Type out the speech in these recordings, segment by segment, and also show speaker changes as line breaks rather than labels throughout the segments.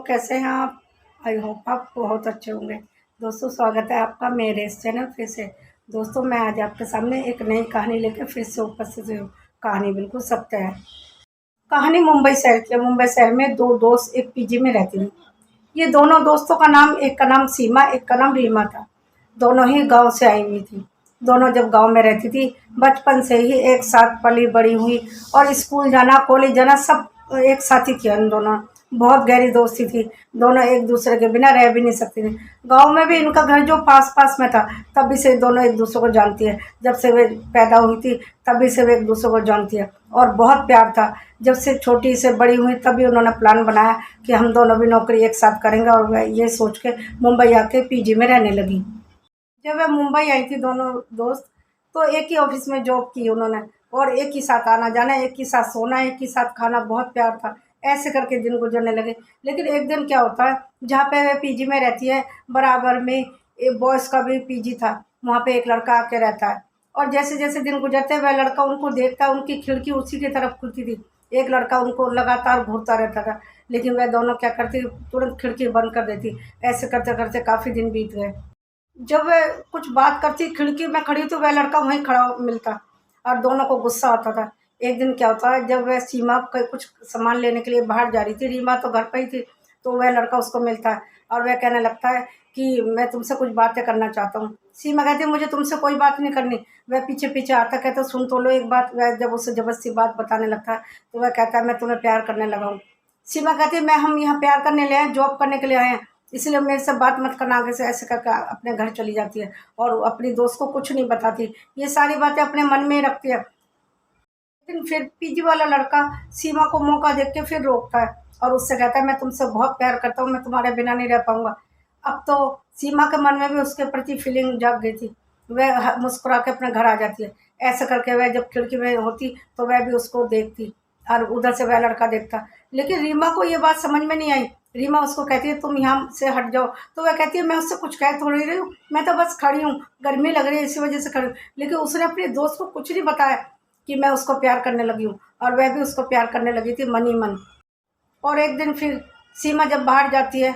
कैसे हैं आप? आई होप आप बहुत अच्छे होंगे। दोस्तों, स्वागत है आपका मेरे इस चैनल फिर से। दोस्तों, मैं आज आपके सामने एक नई कहानी लेकर फिर से उपस्थित हुई हूँ। कहानी बिल्कुल सत्य है। कहानी मुंबई शहर की है। मुंबई शहर में दो दोस्त एक पीजी में रहती हैं। ये दोनों दोस्तों का नाम, एक का नाम सीमा, एक का नाम रीमा था। दोनों ही गांव से आई हुई थी। दोनों जब गांव में रहती थी, बचपन से ही एक साथ पली बड़ी हुई और स्कूल जाना, कॉलेज जाना सब एक साथ ही किया। इन दोनों बहुत गहरी दोस्ती थी। दोनों एक दूसरे के बिना रह भी नहीं सकती थी। गांव में भी इनका घर जो पास पास में था, तभी से दोनों एक दूसरे को जानती है। जब से वे पैदा हुई थी तभी से वे एक दूसरे को जानती है और बहुत प्यार था। जब से छोटी से बड़ी हुई तभी उन्होंने प्लान बनाया कि हम दोनों भी नौकरी एक साथ करेंगे, और वह ये सोच के मुंबई आके पीजी में रहने लगी। जब वह मुंबई आई थी दोनों दोस्त, तो एक ही ऑफिस में जॉब की उन्होंने, और एक ही साथ आना जाना, एक ही साथ सोना, एक ही साथ खाना, बहुत प्यार था। ऐसे करके दिन गुजरने लगे। लेकिन एक दिन क्या होता है, जहाँ पे वह पीजी में रहती है, बराबर में एक बॉयज़ का भी पीजी था। वहाँ पे एक लड़का आके रहता है, और जैसे जैसे दिन गुजरते हैं वह लड़का उनको देखता है। उनकी खिड़की उसी की तरफ खुलती थी। एक लड़का उनको लगातार घूरता रहता था, लेकिन वह दोनों क्या करती, तुरंत खिड़की बंद कर देती। ऐसे करते करते काफ़ी दिन बीत गए। जब वह कुछ बात करती, खिड़की में खड़ी, तो वह लड़का वहीं खड़ा मिलता और दोनों को गुस्सा आता था। एक दिन क्या होता है, जब वह सीमा कुछ सामान लेने के लिए बाहर जा रही थी, रीमा तो घर पर ही थी, तो वह लड़का उसको मिलता है और वह कहने लगता है कि मैं तुमसे कुछ बातें करना चाहता हूँ। सीमा कहती है मुझे तुमसे कोई बात नहीं करनी। वह पीछे पीछे आता, कहता सुन तो लो एक बात। वह जब उसे जबरदस्ती बात बताने लगता है, तो वह कहता है मैं तुम्हें प्यार करने लगा हूँ। सीमा कहती है मैं हम यहाँ प्यार करने ले आए, जॉब करने के लिए आए हैं, इसलिए मेरे से बात मत करना आगे से। ऐसे करके अपने घर चली जाती है और अपनी दोस्त को कुछ नहीं बताती। ये सारी बातें अपने मन में ही रखती है। लेकिन फिर पीजी वाला लड़का सीमा को मौका देख के फिर रोकता है और उससे कहता है मैं तुमसे बहुत प्यार करता हूँ, मैं तुम्हारे बिना नहीं रह पाऊंगा। अब तो सीमा के मन में भी उसके प्रति फीलिंग जाग गई थी। वह मुस्कुरा के अपने घर आ जाती है। ऐसे करके वह जब खिड़की में होती तो वह भी उसको देखती और उधर से वह लड़का देखता। लेकिन रीमा को ये बात समझ में नहीं आई। रीमा उसको कहती है तुम यहाँ से हट जाओ, तो वह कहती है मैं उससे कुछ कह थोड़ी रही हूँ, मैं तो बस खड़ी हूँ, गर्मी लग रही है इसी वजह से खड़ी हूँ। लेकिन उसने अपने दोस्त को कुछ नहीं बताया कि मैं उसको प्यार करने लगी हूँ, और वह भी उसको प्यार करने लगी थी मन ही मन। और एक दिन फिर सीमा जब बाहर जाती है,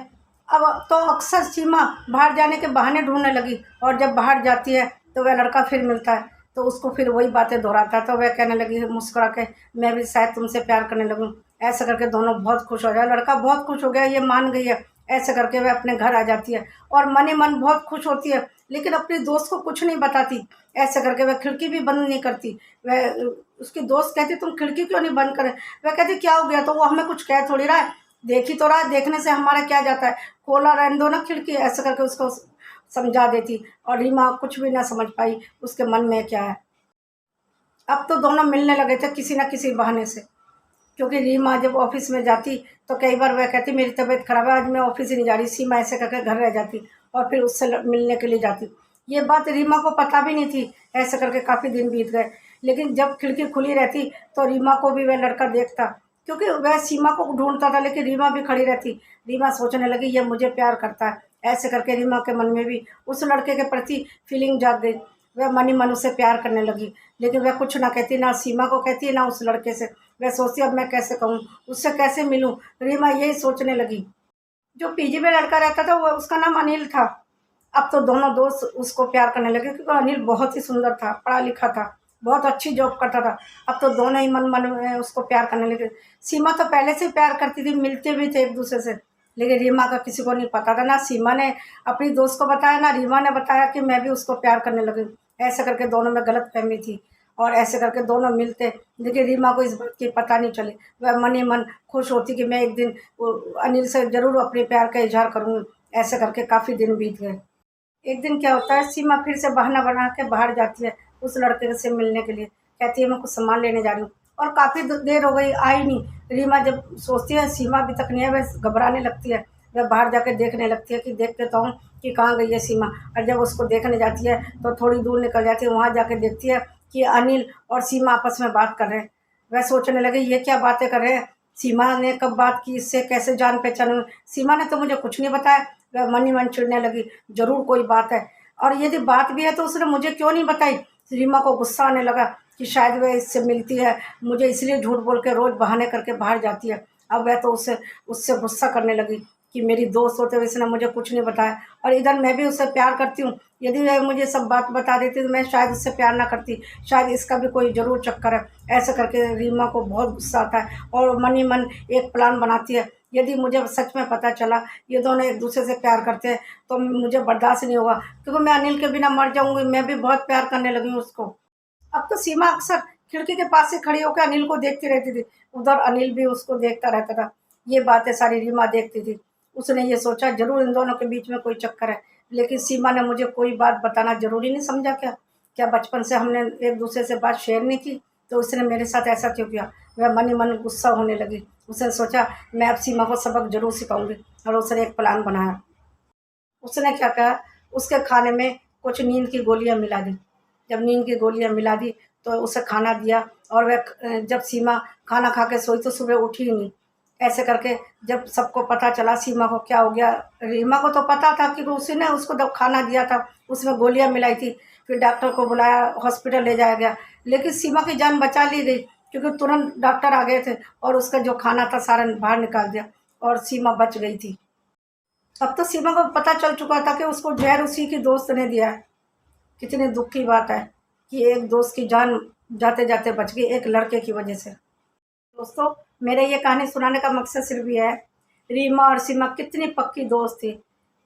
अब तो अक्सर सीमा बाहर जाने के बहाने ढूंढने लगी, और जब बाहर जाती है तो वह लड़का फिर मिलता है, तो उसको फिर वही बातें दोहराता है। तो वह कहने लगी मुस्कुरा के मैं भी शायद तुमसे प्यार करने लगूँ। ऐसे करके दोनों बहुत खुश हो जाए। लड़का बहुत खुश हो गया, ये मान गई है। ऐसे करके वह अपने घर आ जाती है और मन ही मन बहुत खुश होती है, लेकिन अपनी दोस्त को कुछ नहीं बताती। ऐसे करके वह खिड़की भी बंद नहीं करती। वह उसकी दोस्त कहती तुम खिड़की क्यों नहीं बंद करे? वह कहती क्या हो गया? तो वो हमें कुछ कह थोड़ी रहा है, देख ही तो रहा है, देखने से हमारा क्या जाता है, खोला रहने दो ना खिड़की। ऐसे करके उसको समझा देती, और रीमा कुछ भी ना समझ पाई उसके मन में क्या है। अब तो दोनों मिलने लगे थे किसी न किसी बहाने से, क्योंकि रीमा जब ऑफिस में जाती तो कई बार वह कहती मेरी तबीयत खराब है, आज मैं ऑफिस ही नहीं जा रही। सीमा ऐसे करके घर रह जाती और फिर उससे मिलने के लिए जाती। ये बात रीमा को पता भी नहीं थी। ऐसे करके काफ़ी दिन बीत गए। लेकिन जब खिड़की खुली रहती तो रीमा को भी वह लड़का देखता, क्योंकि वह सीमा को ढूंढता था, लेकिन रीमा भी खड़ी रहती। रीमा सोचने लगी ये मुझे प्यार करता है। ऐसे करके रीमा के मन में भी उस लड़के के प्रति फीलिंग जाग गई। वह मन ही मन उसे प्यार करने लगी, लेकिन वह कुछ ना कहती, ना सीमा को कहती ना उस लड़के से। वह सोचती अब मैं कैसे कहूँ, उससे कैसे मिलूँ। रीमा यही सोचने लगी। जो पीजी में लड़का रहता था वो उसका नाम अनिल था। अब तो दोनों दोस्त उसको प्यार करने लगे, क्योंकि अनिल बहुत ही सुंदर था, पढ़ा लिखा था, बहुत अच्छी जॉब करता था। अब तो दोनों ही मन मन में उसको प्यार करने लगे। सीमा तो पहले से प्यार करती थी, मिलते भी थे एक दूसरे से, लेकिन रीमा का किसी को नहीं पता था। ना सीमा ने अपनी दोस्त को बताया, ना रीमा ने बताया कि मैं भी उसको प्यार करने लगी। ऐसे करके दोनों में गलतफहमी थी, और ऐसे करके दोनों मिलते, लेकिन रीमा को इस बात की पता नहीं चली। वह मन ही मन खुश होती कि मैं एक दिन अनिल से ज़रूर अपने प्यार का इजहार करूँगी। ऐसे करके काफ़ी दिन बीत गए। एक दिन क्या होता है, सीमा फिर से बहाना बना के बाहर जाती है उस लड़के से मिलने के लिए। कहती है मैं कुछ सामान लेने जा रही हूँ, और काफ़ी देर हो गई आई नहीं। रीमा जब सोचती है सीमा अभी तक नहीं है, वह घबराने लगती है। वह बाहर जाके देखने लगती है कि देखते तो हूँ कि कहाँ गई है सीमा। और जब उसको देखने जाती है तो थोड़ी दूर निकल जाती है। वहाँ जाके देखती है कि अनिल और सीमा आपस में बात कर रहे हैं। वह सोचने लगी ये क्या बातें कर रहे हैं, सीमा ने कब बात की, इससे कैसे जान पहचान हुई, सीमा ने तो मुझे कुछ नहीं बताया। वह मन ही मन चिढ़ने लगी, जरूर कोई बात है, और यदि बात भी है तो उसने मुझे क्यों नहीं बताई। रीमा को गुस्सा आने लगा कि शायद वह इससे मिलती है, मुझे इसलिए झूठ बोल के रोज़ बहाने करके बाहर जाती है। अब वह तो उससे उससे गुस्सा करने लगी। कि मेरी दोस्त होते हुए इसने मुझे कुछ नहीं बताया, और इधर मैं भी उससे प्यार करती हूँ। यदि वह मुझे सब बात बता देती तो मैं शायद उससे प्यार ना करती, शायद इसका भी कोई ज़रूर चक्कर है। ऐसा करके रीमा को बहुत गुस्सा आता है और मन ही मन एक प्लान बनाती है, यदि मुझे सच में पता चला ये दोनों एक दूसरे से प्यार करते हैं तो मुझे बर्दाश्त नहीं होगा, क्योंकि मैं अनिल के बिना मर जाऊँगी। मैं भी बहुत प्यार करने लगी हूँ उसको। अब तो सीमा अक्सर खिड़की के पास से खड़ी होकर अनिल को देखती रहती थी। उधर अनिल भी उसको देखता रहता था। ये बातें सारी रीमा देखती थी। उसने ये सोचा ज़रूर इन दोनों के बीच में कोई चक्कर है। लेकिन सीमा ने मुझे कोई बात बताना ज़रूरी नहीं समझा क्या? क्या बचपन से हमने एक-दूसरे से बात शेयर नहीं की? तो उसने मेरे साथ ऐसा क्यों किया? वह मन ही मन गुस्सा होने लगी। उसने सोचा मैं अब सीमा को सबक ज़रूर सिखाऊँगी, और उसने एक प्लान बनाया। उसने क्या कहा, उसके खाने में कुछ नींद की गोलियाँ मिला दी। जब नींद की गोलियाँ मिला दी तो उसे खाना दिया, और वह जब सीमा खाना खा के सोई तो सुबह उठी ही नहीं। ऐसे करके जब सबको पता चला सीमा को क्या हो गया, रीमा को तो पता था कि उसी ने उसको जब खाना दिया था उसमें गोलियाँ मिलाई थी। फिर डॉक्टर को बुलाया, हॉस्पिटल ले जाया गया, लेकिन सीमा की जान बचा ली गई, क्योंकि तुरंत डॉक्टर आ गए थे और उसका जो खाना था सारा बाहर निकाल दिया और सीमा बच गई थी। अब तो सीमा को पता चल चुका था कि उसको ज़हर उसी की दोस्त ने दिया है। कितनी दुःख की बात है कि एक दोस्त की जान जाते-जाते बच गई एक लड़के की वजह से। दोस्तों, मेरे ये कहानी सुनाने का मकसद सिर्फ़ ये है, रीमा और सीमा कितनी पक्की दोस्त थी।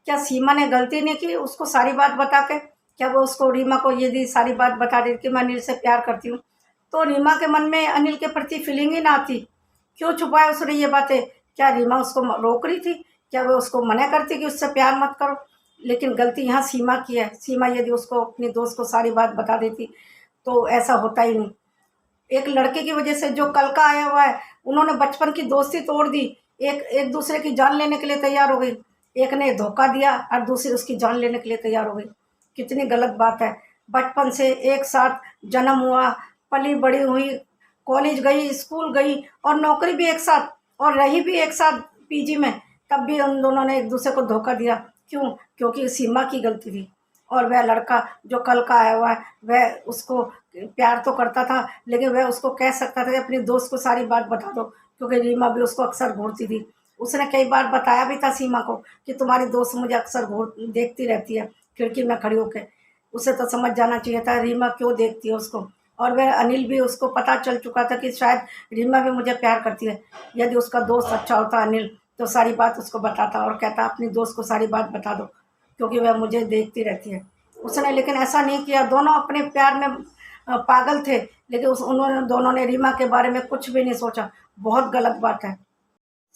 क्या सीमा ने गलती नहीं की उसको सारी बात बता के? क्या वो उसको रीमा को यदि सारी बात बता देती कि मैं अनिल से प्यार करती हूँ, तो रीमा के मन में अनिल के प्रति फीलिंग ही ना आती। क्यों छुपाया उसने ये बातें? क्या रीमा उसको रोक रही थी? क्या वो उसको मना करती कि उससे प्यार मत करो? लेकिन गलती यहाँ सीमा की है। सीमा यदि उसको अपनी दोस्त को सारी बात बता देती, तो ऐसा होता ही नहीं। एक लड़के की वजह से जो कल का आया हुआ है, उन्होंने बचपन की दोस्ती तोड़ दी। एक एक दूसरे की जान लेने के लिए तैयार हो गई। एक ने धोखा दिया और दूसरी उसकी जान लेने के लिए तैयार हो गई। कितनी गलत बात है। बचपन से एक साथ जन्म हुआ, पली-बड़ी हुई, कॉलेज गई, स्कूल गई और नौकरी भी एक साथ, और रही भी एक साथ पीजी में, तब भी उन दोनों ने एक दूसरे को धोखा दिया। क्यों? क्योंकि सीमा की गलती थी। और वह लड़का जो कल का आया हुआ है, वह उसको प्यार तो करता था, लेकिन वह उसको कह सकता था कि अपनी दोस्त को सारी बात बता दो, क्योंकि रीमा भी उसको अक्सर घूरती थी। उसने कई बार बताया भी था सीमा को कि तुम्हारी दोस्त मुझे अक्सर घूर देखती रहती है खिड़की में खड़ी होके। उसे तो समझ जाना चाहिए था रीमा क्यों देखती है उसको। और वह अनिल भी, उसको पता चल चुका था कि शायद रीमा भी मुझे प्यार करती है। यदि उसका दोस्त अच्छा होता अनिल, तो सारी बात उसको बताता और कहता अपनी दोस्त को सारी बात बता दो, क्योंकि वह मुझे देखती रहती है। उसने लेकिन ऐसा नहीं किया। दोनों अपने प्यार में पागल थे, लेकिन उस उन्होंने दोनों ने रीमा के बारे में कुछ भी नहीं सोचा। बहुत गलत बात है।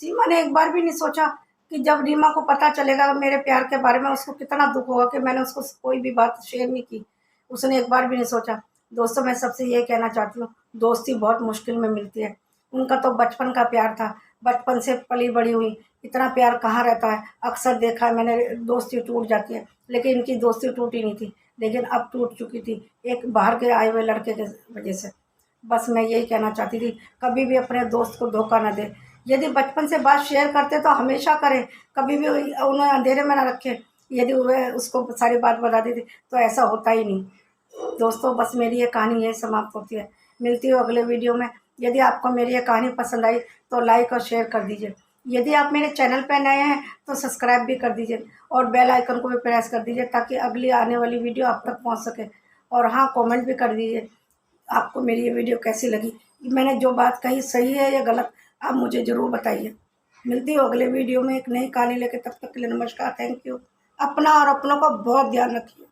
सीमा ने एक बार भी नहीं सोचा कि जब रीमा को पता चलेगा मेरे प्यार के बारे में, उसको कितना दुःख होगा कि मैंने उसको कोई भी बात शेयर नहीं की। उसने एक बार भी नहीं सोचा। दोस्तों, मैं सबसे ये कहना चाहती हूँ, दोस्ती बहुत मुश्किल में मिलती है। उनका तो बचपन का प्यार था, बचपन से पली-बड़ी हुई, इतना प्यार कहाँ रहता है। अक्सर देखा है मैंने, दोस्ती टूट जाती है, लेकिन इनकी दोस्ती टूटी नहीं थी, लेकिन अब टूट चुकी थी, एक बाहर के आए हुए लड़के के वजह से। बस मैं यही कहना चाहती थी, कभी भी अपने दोस्त को धोखा ना दें। यदि बचपन से बात शेयर करते तो हमेशा करें, कभी भी उन्हें अंधेरे में ना रखें। यदि वह उसको सारी बात बता देती तो ऐसा होता ही नहीं। दोस्तों, बस मेरी ये कहानी यहीं समाप्त होती है। मिलती हूँ अगले वीडियो में। यदि आपको मेरी ये कहानी पसंद आई तो लाइक और शेयर कर दीजिए। यदि आप मेरे चैनल पर नए हैं तो सब्सक्राइब भी कर दीजिए और बेल आइकन को भी प्रेस कर दीजिए, ताकि अगली आने वाली वीडियो आप तक पहुँच सके। और हाँ, कमेंट भी कर दीजिए आपको मेरी ये वीडियो कैसी लगी। मैंने जो बात कही सही है या गलत, आप मुझे ज़रूर बताइए। मिलती हूँ अगले वीडियो में एक नई कहानी लेके, तब तक के लिए नमस्कार, थैंक यू। अपना और अपनों का बहुत ध्यान रखिए।